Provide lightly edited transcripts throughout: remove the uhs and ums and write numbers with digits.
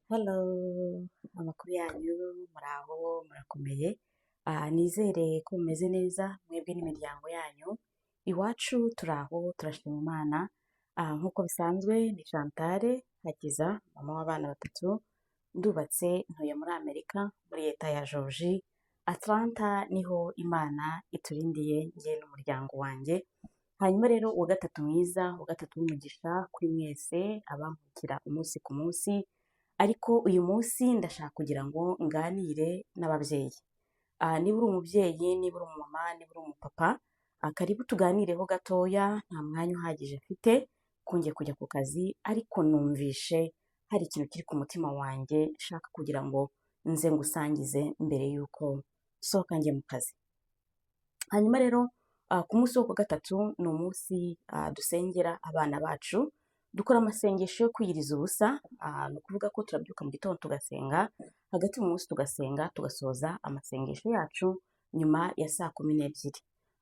Hello, amakuru yanyu muraho murakomeye, nizere ko mumeze neza mwebwe n'imiryango yanyu, iwacu turaho turashima Imana, nk'uko bisanzwe ni Chantal Hakiza, mama w'abana batatu, ndubatse ntuye muri Amerika muri leta ya Georgia, Atlanta niho Imana iturindiye njye n'umuryango wanjye, hanyuma rero uwa gatatu mwiza, uwa gatatu w'umugisha kuri mwese abankurikira umunsi ku munsi, ariko uyu munsi ndashaka kugira ngo nganire n'ababyeyi. Niba uri umubyeyi, niba uri umumama, niba uri umupapa, karibu tuganireho gatoya, nta mwanya uhagije mfite ko ngiye kujya ku kazi, ariko numvishe hari ikintu kiri ku mutima wanjye nshaka kugira ngo nze ngusangize mbere y'uko nsohoka njye mu kazi. Hanyuma rero ku munsi wo ku gatatu ni umunsi dusengera abana bacu, dukora amasengesho yo kwiyiriza ubusa, ni ukuvuga ko turabyuka mu gitondo tugasenga, hagati mu munsi tugasenga, tugasoza amasengesho yacu nyuma ya 12:00.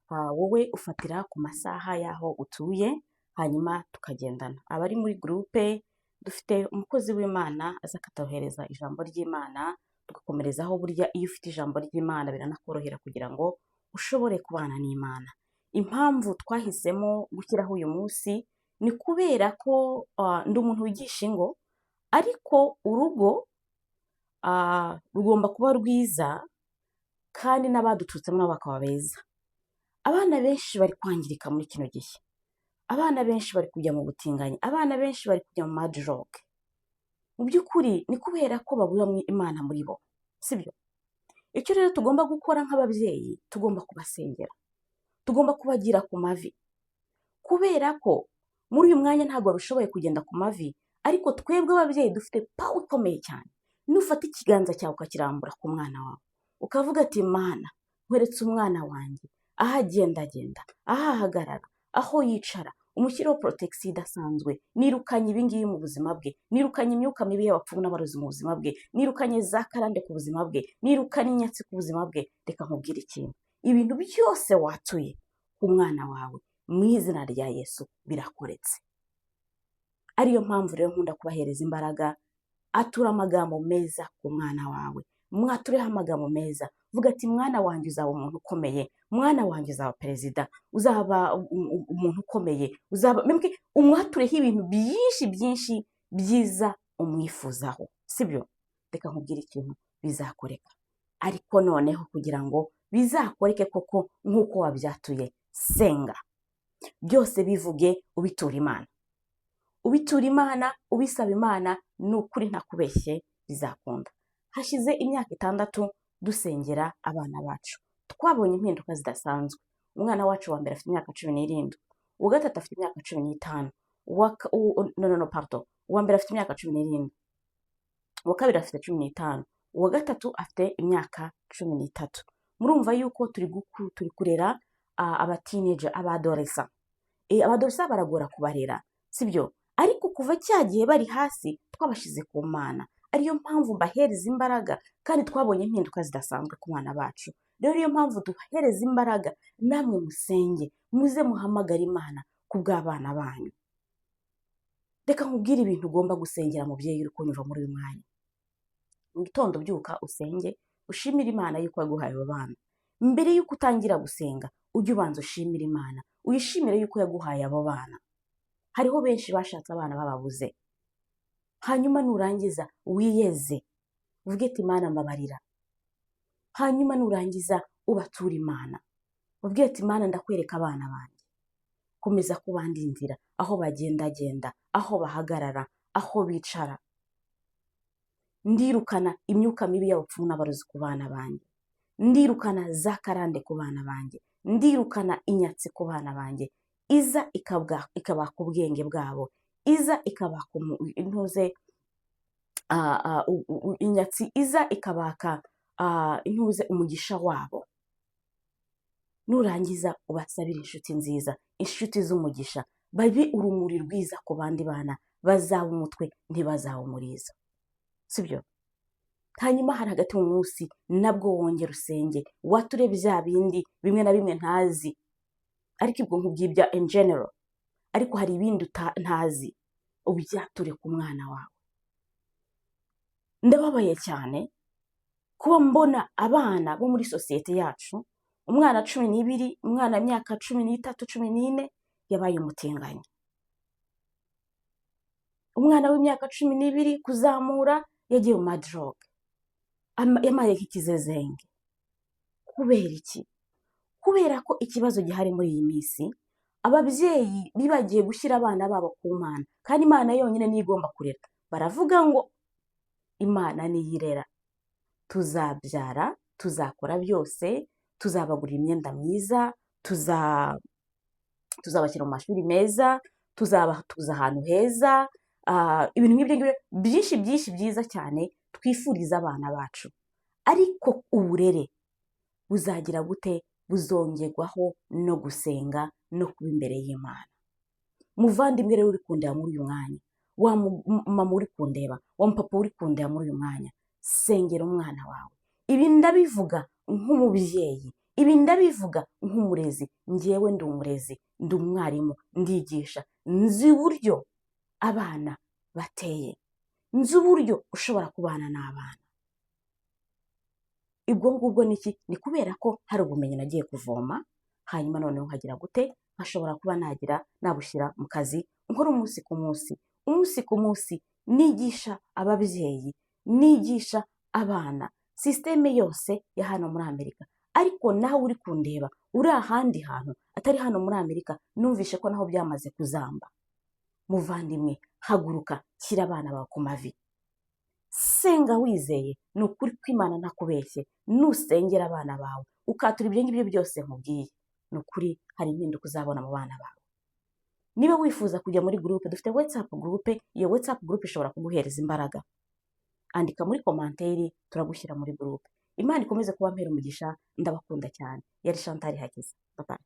Wowe ufatira ku masaha y'aho utuye, hanyuma tukagendana. Abari muri gurupe dufite umukozi w'Imana aza akatohereza ijambo ry'Imana, tugakomerezaho. Burya iyo ufite ijambo ry'Imana biranakorohera kugira ngo ushobore kubana n'Imana. Impamvu twahisemo gushyiraho uyu munsi ni kubera ko ndi umuntu wigisha ingo, ariko urugo rugomba kuba rwiza kandi n'abadututsemo nabo bakaba beza. Abana benshi bari kwangirika muri kino gihe, abana benshi bari kujya mu butinganyi, abana benshi bari kujya mu madroge. Mu by'ukuri ni kubera ko babura Imana muri bo, sibyo? Icyo rero tugomba gukora nk'ababyeyi, tugomba kubasengera, tugomba kubagira ku mavi, kubera ko muri uyu mwanya ntabwo bishoboye kugenda ku mavi, ariko twebwe ababyeyi dufite power ikomeye cyane. Nufata ikiganza cyawe ukakirambura ku mwana wawe, ukavuga ati Mana, nkweretse umwana wanjye aho agendagenda, aho ahagarara, aho yicara, umushyiriho protection idasanzwe, nirukanye ibingibi mu buzima bwe, nirukanye imyuka mibi y'abapfumu n'abarozi mu buzima bwe, nirukanye za karande ku buzima bwe, nirukanye inyatsi ku buzima bwe. Reka nkubwire ikintu, ibintu byose watuye ku mwana wawe mu izina rya Yesu birakoretse. Ariyo mpamvu rero nkunda kubahereza imbaraga. Atura amagambo meza ku mwana wawe, mwatureho amagambo meza, vuga ati mwana wanjye uzaba umuntu ukomeye, mwana wanjye uzaba perezida, uzaba umuntu ukomeye, umwatureho ibintu byinshi byiza umwifuzaho, sibyo? Reka nkubwire ikintu, bizakoreka. Ariko noneho kugira ngo bizakoreke koko nk'uko wabyatuye, senga, byose bivuge ubitura Imana, ubitura Imana, ubisaba Imana, ni ukuri ntakubeshye bizakunda. Hashize imyaka 6 dusengera abana bacu, twabonye impinduka zidasanzwe. Umwana wacu wa mbere afite imyaka 17, uwa gatatu afite imyaka 15, uwa mbere afite imyaka 17, uwa kabiri afite 15, uwa gatatu afite imyaka 13. Murumva yuko turi kurera abateenager, abadolescent. Abadolescent baragora kubarera, sibyo? Ariko kuva cyagiye bari hasi twabashize ku Mana, ariyo mpamvu bahereza imbaraga, kandi twabonye impinduka zidasanzwe ku bana bacu. Rero iyo mpamvu duhereza imbaraga, namwe musenge, muze muhamagara Imana ku bw'abana banyu. Reka nkubwire ibintu ugomba gusengera mubyeyi uri kunyumva muri uyu mwanya. Mu gitondo byuka usenge, ushimire Imana yuko yaguhaye abo bana. Mbere yuko utangira gusenga, ujye ubanza ushimire Imana, uyishimire yuko yaguhaye abo bana. Hariho benshi bashatse abana bababuze. Hanyuma nurangiza wiyeze, uvuge ati Imana mbabarira. Hanyuma nurangiza ubatura Imana, uvuge ati Imana ndakwereka abana banjye, komeza kubandindira aho bagendagenda, aho bahagarara, aho bicara. Ndirukana imyuka mibi y'abapfumu n'abarozi ku bana banjye, ndirukana za karande ku bana banjye, ndirukana inyatsi ku bana banjye. Iza ikabaka ubwenge bwabo, iza ikabaka intuze, inyatsi iza ikabaka intuze umugisha wabo. Nurangiza ubasabire inshuti nziza, inshuti z'umugisha, babe urumuri rwiza ku bandi bana, bazaba umutwe ntibazaba umurizo, sibyo? Hanyuma hari hagati mu munsi nabwo wongera usenge, wature bya bindi bimwe na bimwe ntazi, ariko ibwo nkubwibya in general, ariko hari ibindi ntazi, ubyature ku mwana wawe. ndababaye cyane kuba mbona abana bo muri sosiyete yacu, umwana 12, umwana w'imyaka 13, 14 yabaye umutinganyi. Umwana w'imyaka 12 kuzamura yagiye mu madrog, yamaye nk'ikizezenge. Kubera iki? Kubera ko ikibazo gihari muri iyi minsi, ababyeyi bibagiye gushyira abana babo ku Mana, kandi Imana yonyine niyo igomba kurera. Baravuga ngo Imana niyirera, tuzabyara, tuzakora byose, tuzabagurira imyenda myiza, tuzabashyira mu mashuri meza, tuzabatuza ahantu heza, ibintu nk'ibyo byinshi byiza cyane twifuriza abana bacu. Ariko uburere buzagira gute? Buzongerwaho no gusenga no kuba imbere y'Imana. Muvandimwe rero uri kundeba muri uyu mwanya, wa mama uri kundeba, wa papa uri kundeba muri uyu mwanya, sengera umwana wawe. Ibi ndabivuga nk'umubyeyi, ibi ndabivuga nk'umurezi. Njyewe ndi umurezi, ndi umwarimu, ndigisha, nzi uburyo abana bateye, nzi uburyo ushobora kubana n'abana. Ibwo ngubwo niki? Ni kubera ko hari ubumenyi nagiye kuvoma, hanyuma noneho nkagira gute? Nkashobora kuba nabushyira mu kazi, nkora umunsi ku munsi, nigisha ababyeyi, nigisha abana, sisiteme yose ya hano muri Amerika. Ariko nawe uri kundeba, uri ahandi hantu atari hano muri Amerika, numvishe ko naho byamaze kuzamba. Muvandimwe, haguruka, shyira abana bawe ku mavi. Senga wizeye, ni ukuri ko Imana ntakubeshye. Nusengera abana bawe, ukatura ibyo ngibyo byose nkubwiye, ni ukuri hari impinduka uzabona mu bana bawe. Niba wifuza kujya muri groupe, dufite WhatsApp group, iyo WhatsApp group ishobora kuguhereza imbaraga. Andika muri komanteri, turagushyira muri groupe. Imana ikomeze kuba mpera umugisha, ndabakunda cyane. Yari Chantal Hakiza. Bye bye.